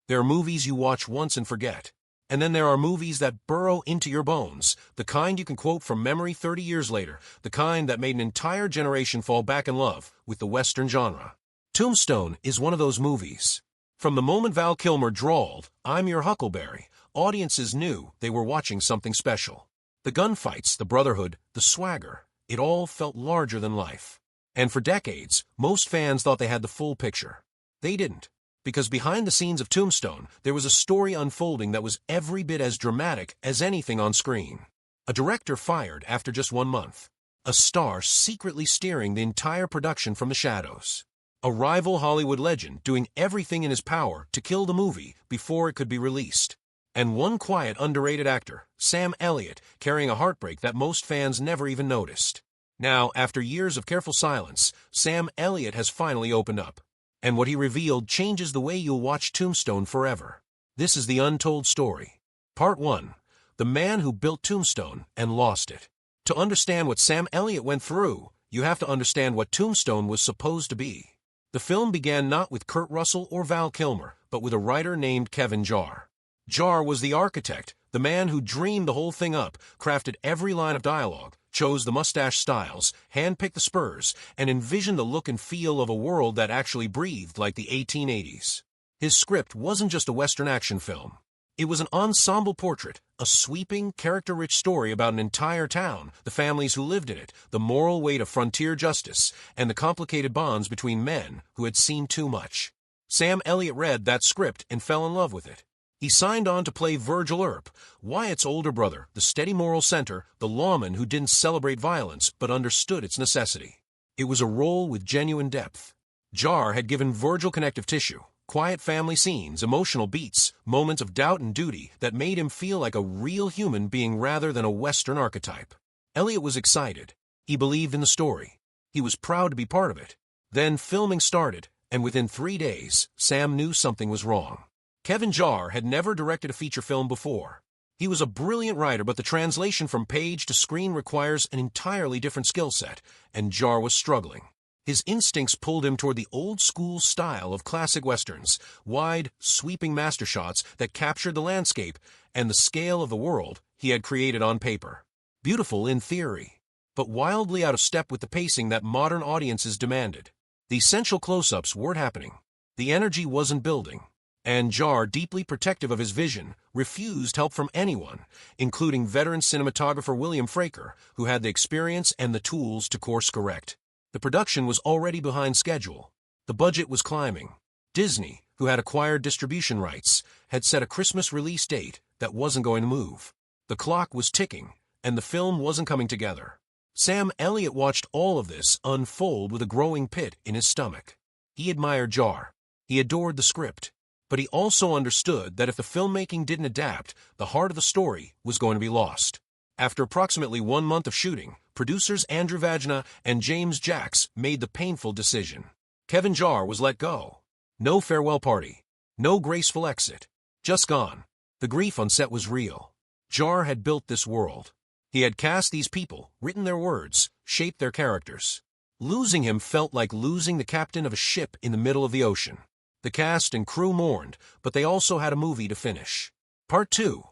There are movies you watch once and forget. And then there are movies that burrow into your bones, the kind you can quote from memory 30 years later, the kind that made an entire generation fall back in love with the Western genre. Tombstone is one of those movies. From the moment Val Kilmer drawled, "I'm your Huckleberry," audiences knew they were watching something special. The gunfights, the brotherhood, the swagger, it all felt larger than life. And for decades, most fans thought they had the full picture. They didn't. Because behind the scenes of Tombstone, there was a story unfolding that was every bit as dramatic as anything on screen. A director fired after just 1 month. A star secretly steering the entire production from the shadows. A rival Hollywood legend doing everything in his power to kill the movie before it could be released. And one quiet, underrated actor, Sam Elliott, carrying a heartbreak that most fans never even noticed. Now, after years of careful silence, Sam Elliott has finally opened up. And what he revealed changes the way you'll watch Tombstone forever. This is the untold story. Part 1. The man who built Tombstone and lost it. To understand what Sam Elliott went through, you have to understand what Tombstone was supposed to be. The film began not with Kurt Russell or Val Kilmer, but with a writer named Kevin Jarre. Jarre was the architect, the man who dreamed the whole thing up, crafted every line of dialogue, chose the mustache styles, handpicked the spurs, and envisioned the look and feel of a world that actually breathed like the 1880s. His script wasn't just a Western action film. It was an ensemble portrait, a sweeping, character-rich story about an entire town, the families who lived in it, the moral weight of frontier justice, and the complicated bonds between men who had seen too much. Sam Elliott read that script and fell in love with it. He signed on to play Wyatt Earp, Wyatt's older brother, the steady moral center, the lawman who didn't celebrate violence but understood its necessity. It was a role with genuine depth. Jarre had given Virgil connective tissue, quiet family scenes, emotional beats, moments of doubt and duty that made him feel like a real human being rather than a Western archetype. Elliott was excited. He believed in the story. He was proud to be part of it. Then filming started, and within 3 days, Sam knew something was wrong. Kevin Jarre had never directed a feature film before. He was a brilliant writer, but the translation from page to screen requires an entirely different skill set, and Jarre was struggling. His instincts pulled him toward the old-school style of classic westerns, wide, sweeping master shots that captured the landscape and the scale of the world he had created on paper. Beautiful in theory, but wildly out of step with the pacing that modern audiences demanded. The essential close-ups weren't happening. The energy wasn't building. And Jarre, deeply protective of his vision, refused help from anyone, including veteran cinematographer William Fraker, who had the experience and the tools to course correct. The production was already behind schedule. The budget was climbing. Disney, who had acquired distribution rights, had set a Christmas release date that wasn't going to move. The clock was ticking, and the film wasn't coming together. Sam Elliott watched all of this unfold with a growing pit in his stomach. He admired Jarre. He adored the script. But he also understood that if the filmmaking didn't adapt, the heart of the story was going to be lost. After approximately 1 month of shooting, producers Andrew Vajna and James Jacks made the painful decision. Kevin Jarre was let go. No farewell party. No graceful exit. Just gone. The grief on set was real. Jarre had built this world. He had cast these people, written their words, shaped their characters. Losing him felt like losing the captain of a ship in the middle of the ocean. The cast and crew mourned, but they also had a movie to finish. Part 2.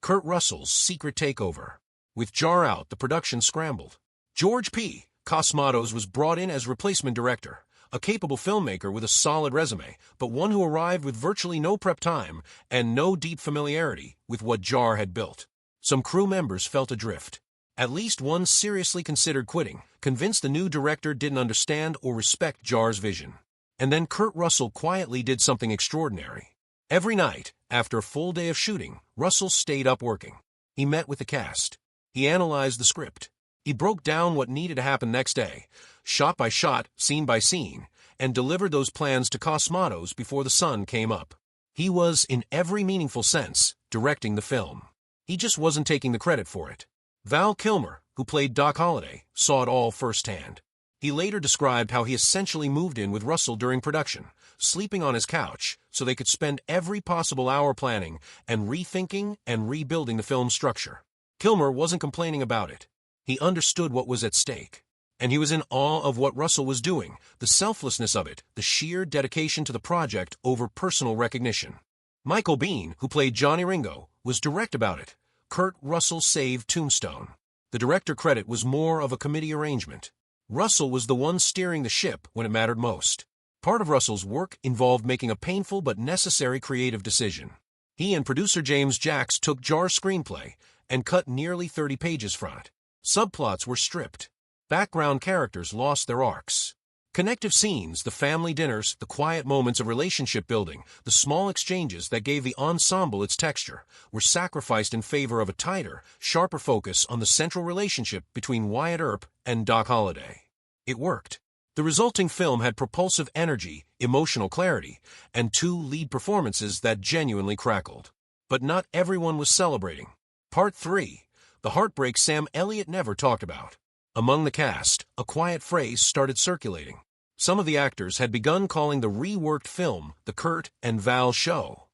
Kurt Russell's secret takeover. With Jarre out, the production scrambled. George P. Cosmatos was brought in as replacement director, a capable filmmaker with a solid resume, but one who arrived with virtually no prep time and no deep familiarity with what Jarre had built. Some crew members felt adrift. At least one seriously considered quitting, convinced the new director didn't understand or respect Jarre's vision. And then Kurt Russell quietly did something extraordinary. Every night, after a full day of shooting, Russell stayed up working. He met with the cast. He analyzed the script. He broke down what needed to happen next day, shot by shot, scene by scene, and delivered those plans to Cosmatos before the sun came up. He was, in every meaningful sense, directing the film. He just wasn't taking the credit for it. Val Kilmer, who played Doc Holliday, saw it all firsthand. He later described how he essentially moved in with Russell during production, sleeping on his couch so they could spend every possible hour planning and rethinking and rebuilding the film's structure. Kilmer wasn't complaining about it. He understood what was at stake. And he was in awe of what Russell was doing, the selflessness of it, the sheer dedication to the project over personal recognition. Michael Biehn, who played Johnny Ringo, was direct about it. Kurt Russell saved Tombstone. The director credit was more of a committee arrangement. Russell was the one steering the ship when it mattered most. Part of Russell's work involved making a painful but necessary creative decision. He and producer James Jacks took Jar's screenplay and cut nearly 30 pages from it. Subplots were stripped. Background characters lost their arcs. Connective scenes, the family dinners, the quiet moments of relationship building, the small exchanges that gave the ensemble its texture, were sacrificed in favor of a tighter, sharper focus on the central relationship between Wyatt Earp and Doc Holliday. It worked. The resulting film had propulsive energy, emotional clarity, and 2 lead performances that genuinely crackled. But not everyone was celebrating. Part 3. The heartbreak Sam Elliott never talked about. Among the cast, a quiet phrase started circulating. Some of the actors had begun calling the reworked film the Kurt and Val Show.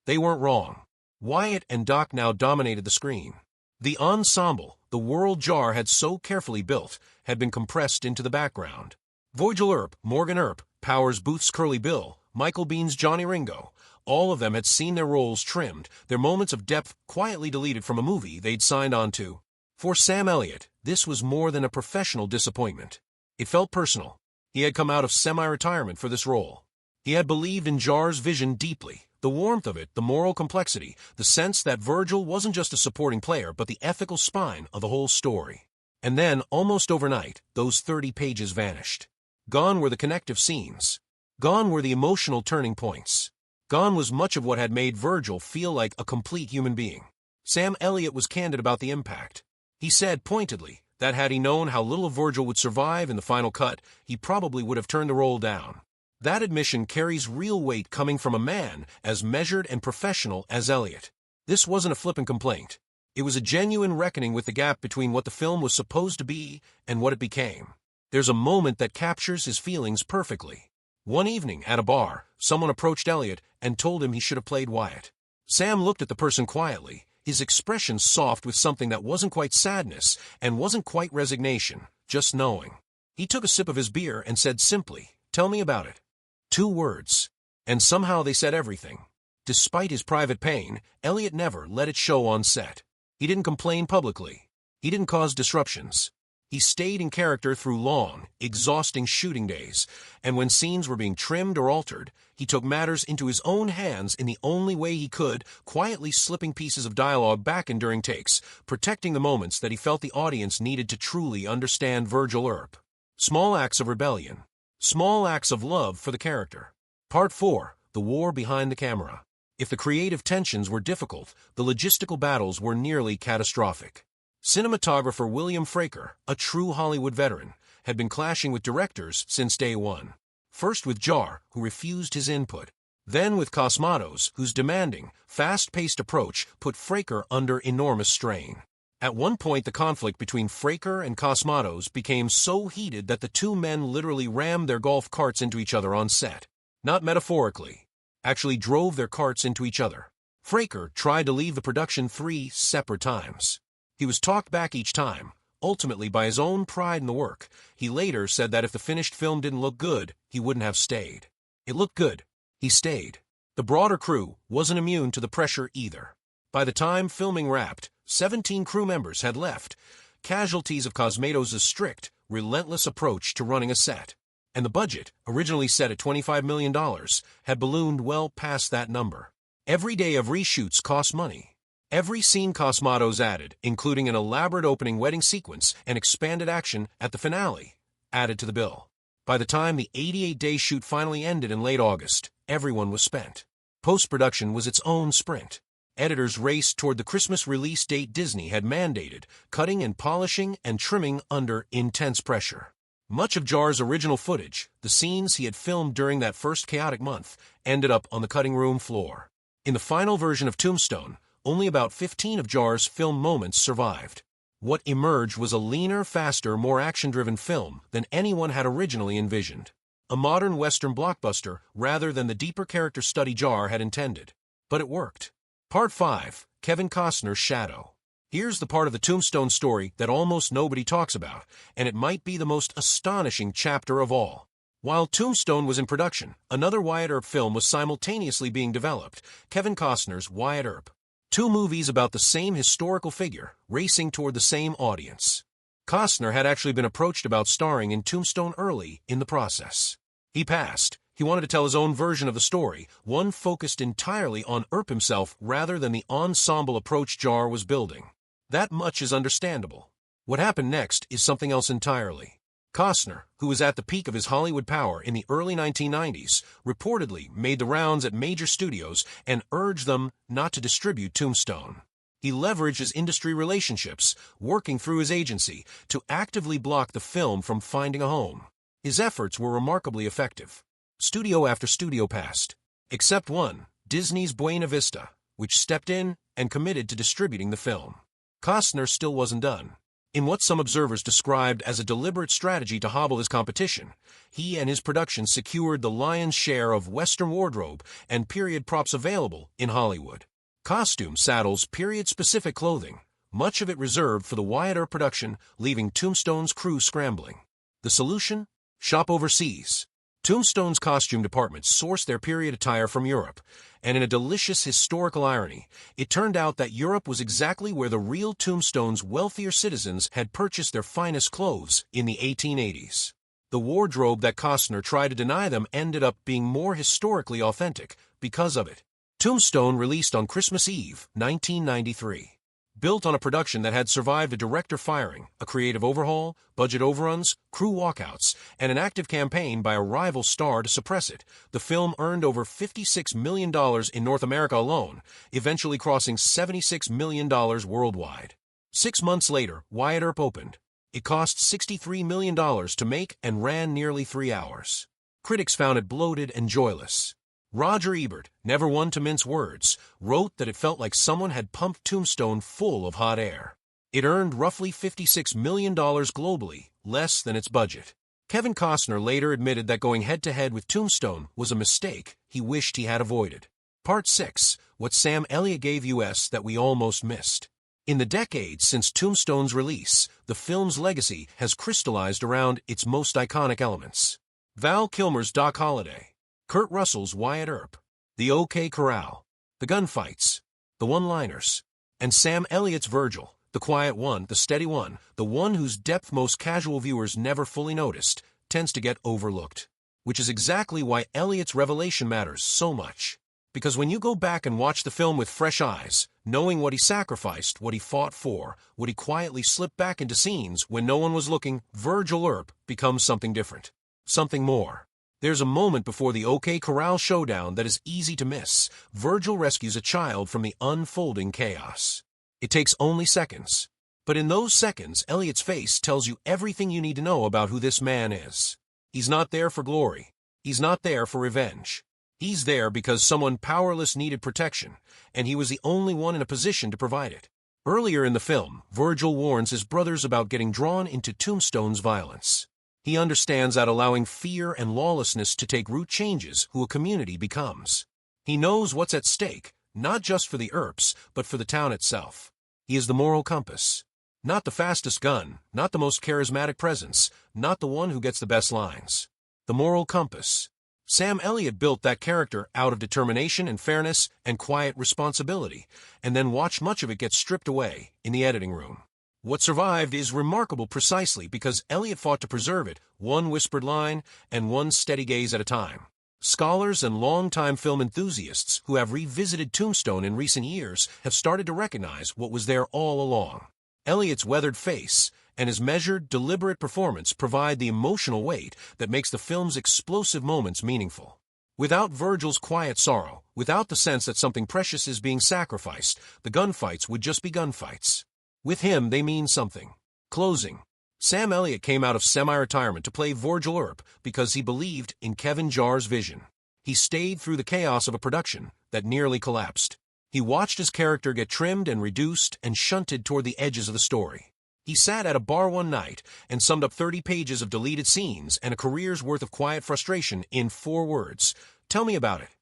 They weren't wrong. Wyatt and Doc now dominated the screen. The ensemble, the world Jar had so carefully built, had been compressed into the background. Virgil Earp, Morgan Earp, Powers Booth's Curly Bill, Michael Biehn's Johnny Ringo, all of them had seen their roles trimmed, their moments of depth quietly deleted from a movie they'd signed on to. For Sam Elliott, this was more than a professional disappointment. It felt personal. He had come out of semi-retirement for this role. He had believed in Jar's vision deeply, the warmth of it, the moral complexity, the sense that Virgil wasn't just a supporting player but the ethical spine of the whole story. And then, almost overnight, those 30 pages vanished. Gone were the connective scenes. Gone were the emotional turning points. Gone was much of what had made Virgil feel like a complete human being. Sam Elliott was candid about the impact. He said pointedly that had he known how little of Virgil would survive in the final cut, he probably would have turned the role down. That admission carries real weight coming from a man as measured and professional as Elliott. This wasn't a flippant complaint. It was a genuine reckoning with the gap between what the film was supposed to be and what it became. There's a moment that captures his feelings perfectly. One evening at a bar, someone approached Elliott and told him he should have played Wyatt. Sam looked at the person quietly, his expression soft with something that wasn't quite sadness and wasn't quite resignation, just knowing. He took a sip of his beer and said simply, "Tell me about it." 2 words. And somehow they said everything. Despite his private pain, Elliott never let it show on set. He didn't complain publicly. He didn't cause disruptions. He stayed in character through long, exhausting shooting days, and when scenes were being trimmed or altered, he took matters into his own hands in the only way he could, quietly slipping pieces of dialogue back in during takes, protecting the moments that he felt the audience needed to truly understand Virgil Earp. Small acts of rebellion. Small acts of love for the character. Part 4. The War Behind the Camera. If the creative tensions were difficult, the logistical battles were nearly catastrophic. Cinematographer William Fraker, a true Hollywood veteran, had been clashing with directors since day one. First with Jar, who refused his input. Then with Cosmatos, whose demanding, fast-paced approach put Fraker under enormous strain. At one point, the conflict between Fraker and Cosmatos became so heated that the 2 men literally rammed their golf carts into each other on set. Not metaphorically. Actually drove their carts into each other. Fraker tried to leave the production 3 separate times. He was talked back each time, ultimately by his own pride in the work. He later said that if the finished film didn't look good, he wouldn't have stayed. It looked good. He stayed. The broader crew wasn't immune to the pressure either. By the time filming wrapped, 17 crew members had left, casualties of Cosmatos' strict, relentless approach to running a set. And the budget, originally set at $25 million, had ballooned well past that number. Every day of reshoots cost money. Every scene Cosmatos added, including an elaborate opening wedding sequence and expanded action at the finale, added to the bill. By the time the 88-day shoot finally ended in late August, everyone was spent. Post-production was its own sprint. Editors raced toward the Christmas release date Disney had mandated, cutting and polishing and trimming under intense pressure. Much of Jar's original footage, the scenes he had filmed during that first chaotic month, ended up on the cutting room floor. In the final version of Tombstone, only about 15 of Jar's film moments survived. What emerged was a leaner, faster, more action-driven film than anyone had originally envisioned. A modern Western blockbuster rather than the deeper character study Jar had intended. But it worked. Part 5. Kevin Costner's Shadow. Here's the part of the Tombstone story that almost nobody talks about, and it might be the most astonishing chapter of all. While Tombstone was in production, another Wyatt Earp film was simultaneously being developed, Kevin Costner's Wyatt Earp. Two movies about the same historical figure, racing toward the same audience. Costner had actually been approached about starring in Tombstone early in the process. He passed. He wanted to tell his own version of the story, one focused entirely on Earp himself rather than the ensemble approach Jar was building. That much is understandable. What happened next is something else entirely. Costner, who was at the peak of his Hollywood power in the early 1990s, reportedly made the rounds at major studios and urged them not to distribute Tombstone. He leveraged his industry relationships, working through his agency, to actively block the film from finding a home. His efforts were remarkably effective. Studio after studio passed, except one, Disney's Buena Vista, which stepped in and committed to distributing the film. Costner still wasn't done. In what some observers described as a deliberate strategy to hobble his competition, he and his production secured the lion's share of Western wardrobe and period props available in Hollywood. Costume saddles period-specific clothing, much of it reserved for the Wyatt Earp production, leaving Tombstone's crew scrambling. The solution? Shop overseas. Tombstone's costume department sourced their period attire from Europe, and in a delicious historical irony, it turned out that Europe was exactly where the real Tombstone's wealthier citizens had purchased their finest clothes in the 1880s. The wardrobe that Costner tried to deny them ended up being more historically authentic because of it. Tombstone released on Christmas Eve, 1993. Built on a production that had survived a director firing, a creative overhaul, budget overruns, crew walkouts, and an active campaign by a rival star to suppress it, the film earned over $56 million in North America alone, eventually crossing $76 million worldwide. 6 months later, Wyatt Earp opened. It cost $63 million to make and ran nearly 3 hours. Critics found it bloated and joyless. Roger Ebert, never one to mince words, wrote that it felt like someone had pumped Tombstone full of hot air. It earned roughly $56 million globally, less than its budget. Kevin Costner later admitted that going head-to-head with Tombstone was a mistake he wished he had avoided. Part 6, What Sam Elliott Gave Us That We Almost Missed. In the decades since Tombstone's release, the film's legacy has crystallized around its most iconic elements. Val Kilmer's Doc Holliday. Kurt Russell's Wyatt Earp, the OK Corral, the gunfights, the one-liners, and Sam Elliott's Virgil, the quiet one, the steady one, the one whose depth most casual viewers never fully noticed, tends to get overlooked. Which is exactly why Elliott's revelation matters so much. Because when you go back and watch the film with fresh eyes, knowing what he sacrificed, what he fought for, what he quietly slipped back into scenes when no one was looking, Virgil Earp becomes something different, something more. There's a moment before the OK Corral showdown that is easy to miss. Virgil rescues a child from the unfolding chaos. It takes only seconds. But in those seconds, Elliott's face tells you everything you need to know about who this man is. He's not there for glory. He's not there for revenge. He's there because someone powerless needed protection, and he was the only one in a position to provide it. Earlier in the film, Virgil warns his brothers about getting drawn into Tombstone's violence. He understands that allowing fear and lawlessness to take root changes who a community becomes. He knows what's at stake, not just for the Earps, but for the town itself. He is the moral compass. Not the fastest gun, not the most charismatic presence, not the one who gets the best lines. The moral compass. Sam Elliott built that character out of determination and fairness and quiet responsibility, and then watched much of it get stripped away in the editing room. What survived is remarkable precisely because Elliott fought to preserve it, one whispered line and one steady gaze at a time. Scholars and longtime film enthusiasts who have revisited Tombstone in recent years have started to recognize what was there all along. Elliott's weathered face and his measured, deliberate performance provide the emotional weight that makes the film's explosive moments meaningful. Without Virgil's quiet sorrow, without the sense that something precious is being sacrificed, the gunfights would just be gunfights. With him, they mean something. Closing. Sam Elliott came out of semi-retirement to play Virgil Earp because he believed in Kevin Jar's vision. He stayed through the chaos of a production that nearly collapsed. He watched his character get trimmed and reduced and shunted toward the edges of the story. He sat at a bar one night and summed up 30 pages of deleted scenes and a career's worth of quiet frustration in 4 words. Tell me about it.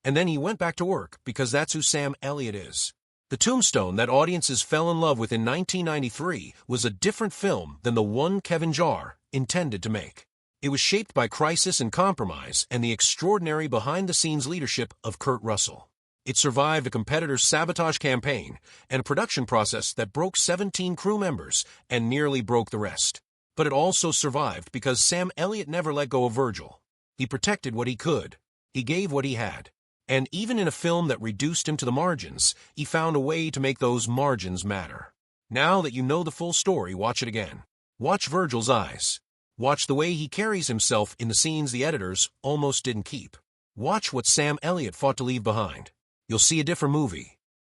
And then he went back to work because that's who Sam Elliott is. The Tombstone that audiences fell in love with in 1993 was a different film than the one Kevin Jar intended to make. It was shaped by crisis and compromise and the extraordinary behind-the-scenes leadership of Kurt Russell. It survived a competitor's sabotage campaign and a production process that broke 17 crew members and nearly broke the rest. But it also survived because Sam Elliott never let go of Virgil. He protected what he could. He gave what he had. And even in a film that reduced him to the margins, he found a way to make those margins matter. Now that you know the full story, watch it again. Watch Virgil's eyes. Watch the way he carries himself in the scenes the editors almost didn't keep. Watch what Sam Elliott fought to leave behind. You'll see a different movie.